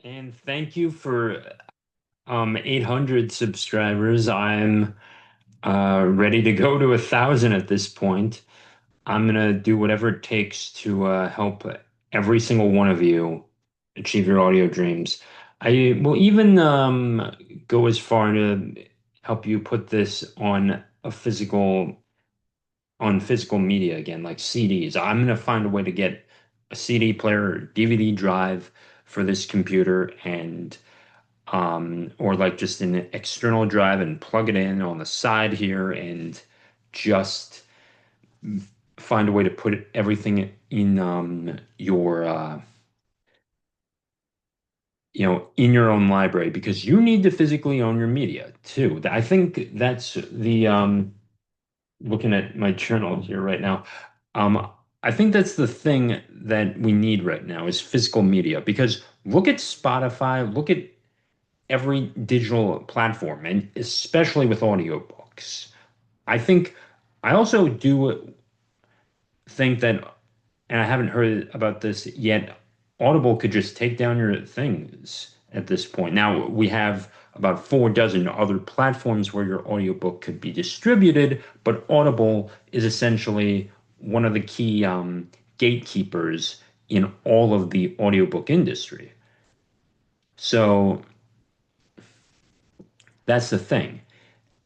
And thank you for 800 subscribers. I'm ready to go to 1,000 at this point. I'm gonna do whatever it takes to help every single one of you achieve your audio dreams. I will even go as far to help you put this on physical media again, like CDs. I'm gonna find a way to get a CD player or DVD drive for this computer and or like just an external drive and plug it in on the side here and just find a way to put everything in your in your own library because you need to physically own your media too. I think that's the looking at my journal here right now. Um, I think that's the thing that we need right now is physical media because look at Spotify, look at every digital platform, and especially with audiobooks. I think I also do think that, and I haven't heard about this yet, Audible could just take down your things at this point. Now we have about 4 dozen other platforms where your audiobook could be distributed, but Audible is essentially one of the key gatekeepers in all of the audiobook industry. So that's the thing.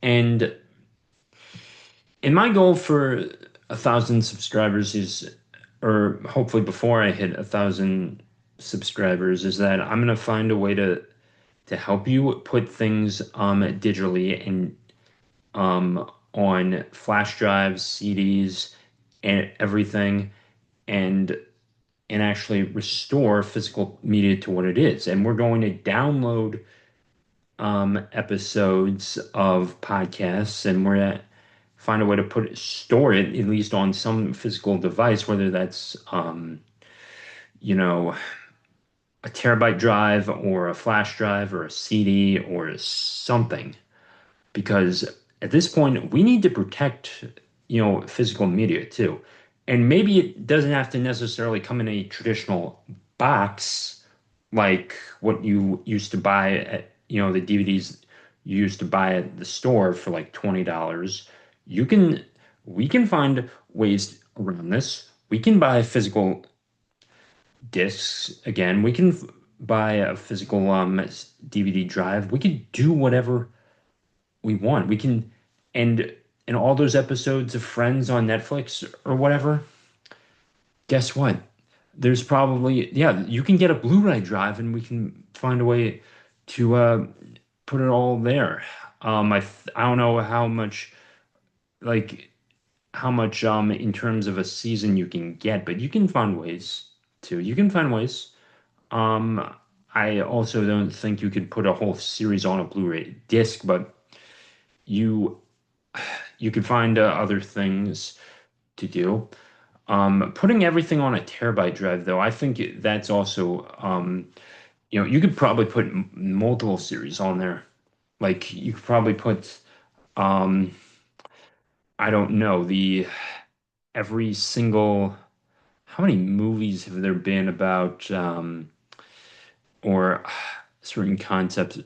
And my goal for 1,000 subscribers is, or hopefully before I hit 1,000 subscribers, is that I'm gonna find a way to help you put things digitally and on flash drives, CDs, and everything, and actually restore physical media to what it is. And we're going to download episodes of podcasts, and we're gonna find a way to store it at least on some physical device, whether that's you know, a terabyte drive or a flash drive or a CD or something. Because at this point, we need to protect, physical media too. And maybe it doesn't have to necessarily come in a traditional box like what you used to buy at, the DVDs you used to buy at the store for like $20. You can, we can find ways around this. We can buy physical discs again. We can buy a physical DVD drive. We can do whatever we want. We can, and all those episodes of Friends on Netflix or whatever, guess what? There's probably, yeah, you can get a Blu-ray drive and we can find a way to put it all there. I don't know like how much in terms of a season you can get, but you can find ways to. You can find ways. Um, I also don't think you could put a whole series on a Blu-ray disc, but you you could find other things to do. Putting everything on a terabyte drive, though, I think that's also, you could probably put multiple series on there. Like you could probably put, um, I don't know, the every single, how many movies have there been about, or certain concepts,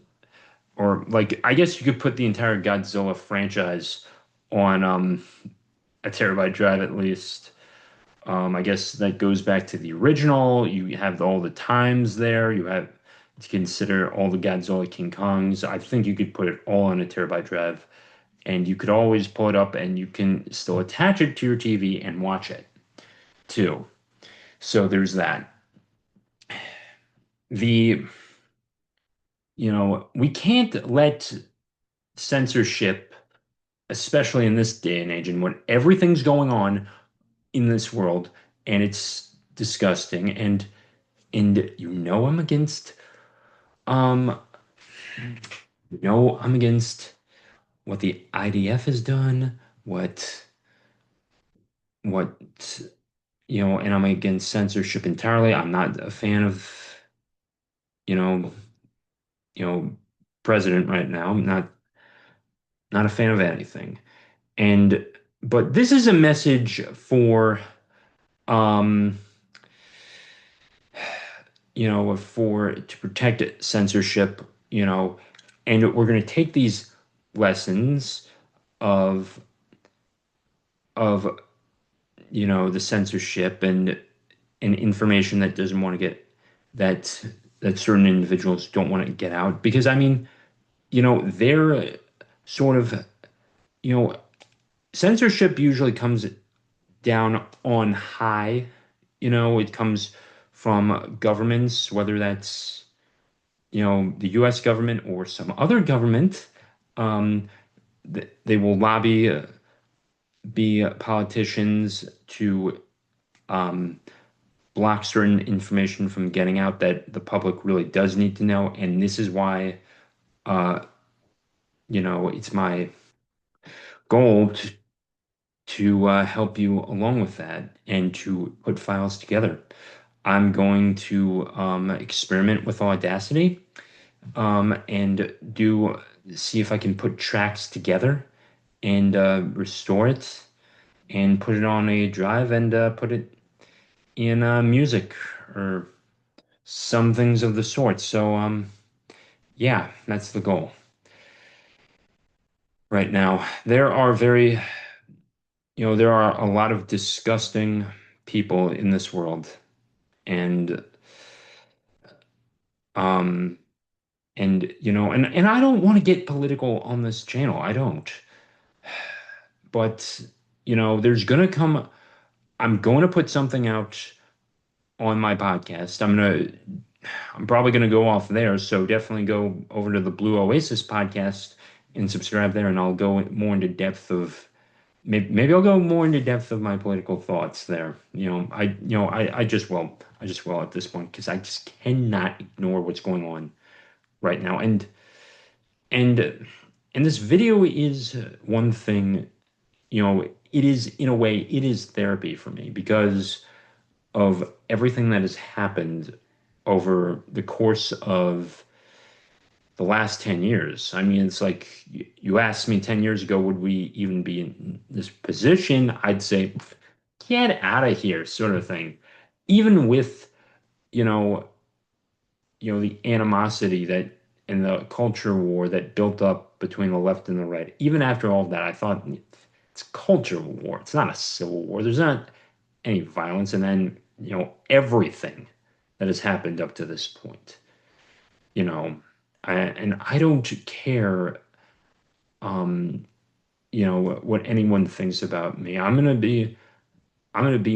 or like, I guess you could put the entire Godzilla franchise on, a terabyte drive at least. I guess that goes back to the original. You have all the times there. You have to consider all the Godzilla King Kongs. I think you could put it all on a terabyte drive, and you could always pull it up and you can still attach it to your TV and watch it too. So there's that. The, we can't let censorship, especially in this day and age and when everything's going on in this world, and it's disgusting. And I'm against Um, no, I'm against what the IDF has done, what and I'm against censorship entirely. I'm not a fan of, you know, you know, president right now. I'm not a fan of anything. And but this is a message for um, for to protect censorship, and we're going to take these lessons of of the censorship and information that doesn't want to get that that certain individuals don't want to get out because I mean, they're sort of, you know, censorship usually comes down on high. It comes from governments, whether that's, the US government or some other government. Um, they will lobby, be politicians to um, block certain information from getting out that the public really does need to know. And this is why, uh, it's my goal to help you along with that and to put files together. I'm going to experiment with Audacity and see if I can put tracks together and restore it and put it on a drive and put it in music or some things of the sort. So, yeah, that's the goal right now. There are a lot of disgusting people in this world, and um, and I don't want to get political on this channel. I don't. But, there's gonna come. I'm going to put something out on my podcast. I'm probably gonna go off there. So definitely go over to the Blue Oasis podcast and subscribe there, and I'll go more into depth of maybe I'll go more into depth of my political thoughts there. I just will at this point because I just cannot ignore what's going on right now. And and this video is one thing, it is in a way, it is therapy for me because of everything that has happened over the course of the last 10 years. I mean, it's like you asked me 10 years ago, would we even be in this position? I'd say, get out of here, sort of thing. Even with, you know, the animosity that and the culture war that built up between the left and the right. Even after all that, I thought it's culture war. It's not a civil war. There's not any violence, and then everything that has happened up to this point. You know, and I don't care. Um, what anyone thinks about me. I'm gonna be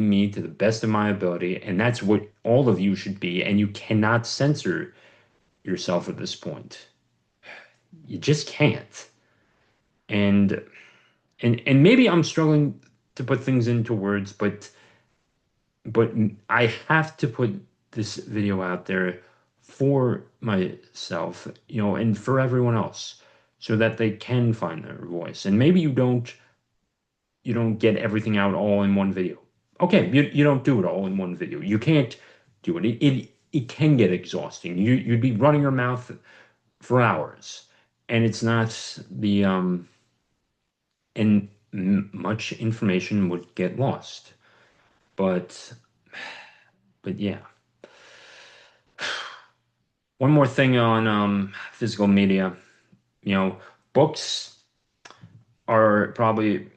me to the best of my ability, and that's what all of you should be. And you cannot censor yourself at this point. You just can't. And and maybe I'm struggling to put things into words, but I have to put this video out there for myself, and for everyone else, so that they can find their voice. And maybe you don't get everything out all in one video. Okay, you don't do it all in one video. You can't do it. It can get exhausting. You'd be running your mouth for hours, and it's not the and much information would get lost. But yeah. One more thing on physical media. Books are probably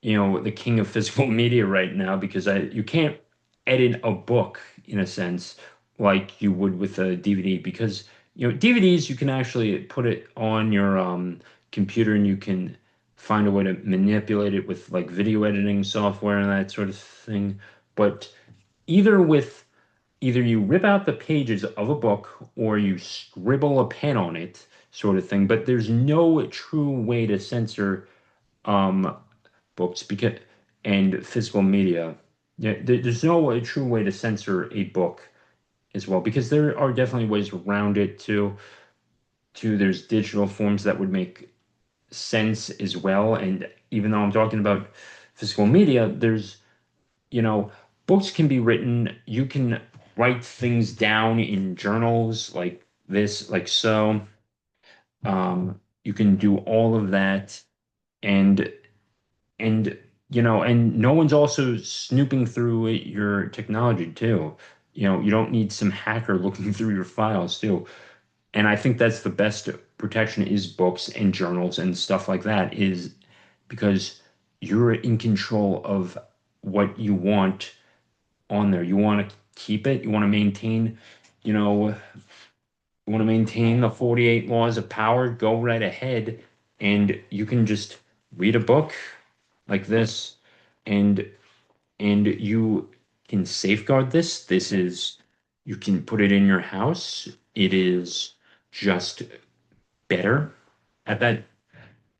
the king of physical media right now because you can't edit a book in a sense like you would with a DVD because DVDs you can actually put it on your computer and you can find a way to manipulate it with like video editing software and that sort of thing. But either with either you rip out the pages of a book or you scribble a pen on it, sort of thing. But there's no true way to censor um, books because and physical media. Yeah, there's no true way to censor a book as well because there are definitely ways around it too. There's digital forms that would make sense as well. And even though I'm talking about physical media, there's you know, books can be written. You can write things down in journals like this, like so. You can do all of that, and and and no one's also snooping through your technology too. You don't need some hacker looking through your files too. And I think that's the best protection is books and journals and stuff like that is because you're in control of what you want on there. You want to keep it, you want to maintain, you know, you want to maintain the 48 laws of power, go right ahead and you can just read a book like this and you can safeguard this. This is you can put it in your house. It is just better at that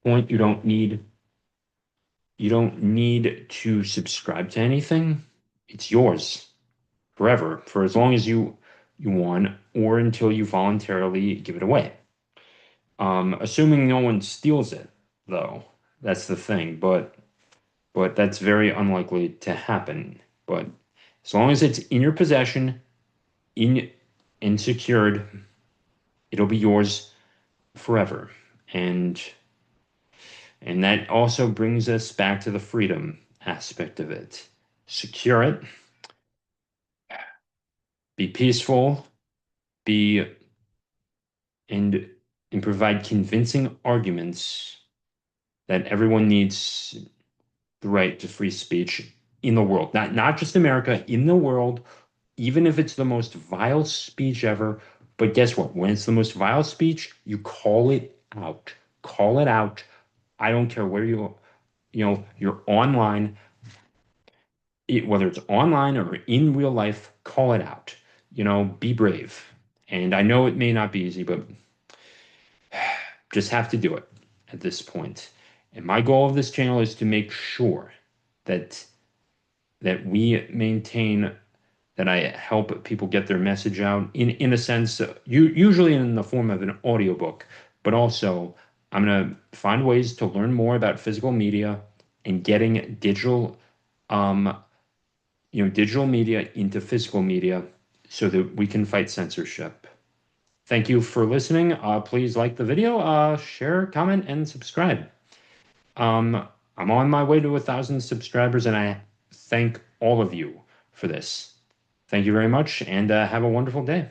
point. You don't need to subscribe to anything. It's yours forever for as long as you want or until you voluntarily give it away. Assuming no one steals it, though, that's the thing. But that's very unlikely to happen. But as long as it's in your possession, in and secured, it'll be yours forever. And and that also brings us back to the freedom aspect of it. Secure it, be peaceful, be and and provide convincing arguments that everyone needs the right to free speech in the world. Not just America, in the world, even if it's the most vile speech ever. But guess what? When it's the most vile speech, you call it out. Call it out. I don't care where you're online, whether it's online or in real life, call it out. Be brave. And I know it may not be easy, but just have to do it at this point. And my goal of this channel is to make sure that we maintain that I help people get their message out in a sense, usually in the form of an audiobook, but also I'm going to find ways to learn more about physical media and getting um, digital media into physical media so that we can fight censorship. Thank you for listening. Please like the video, share, comment, and subscribe. I'm on my way to 1,000 subscribers, and I thank all of you for this. Thank you very much, and have a wonderful day.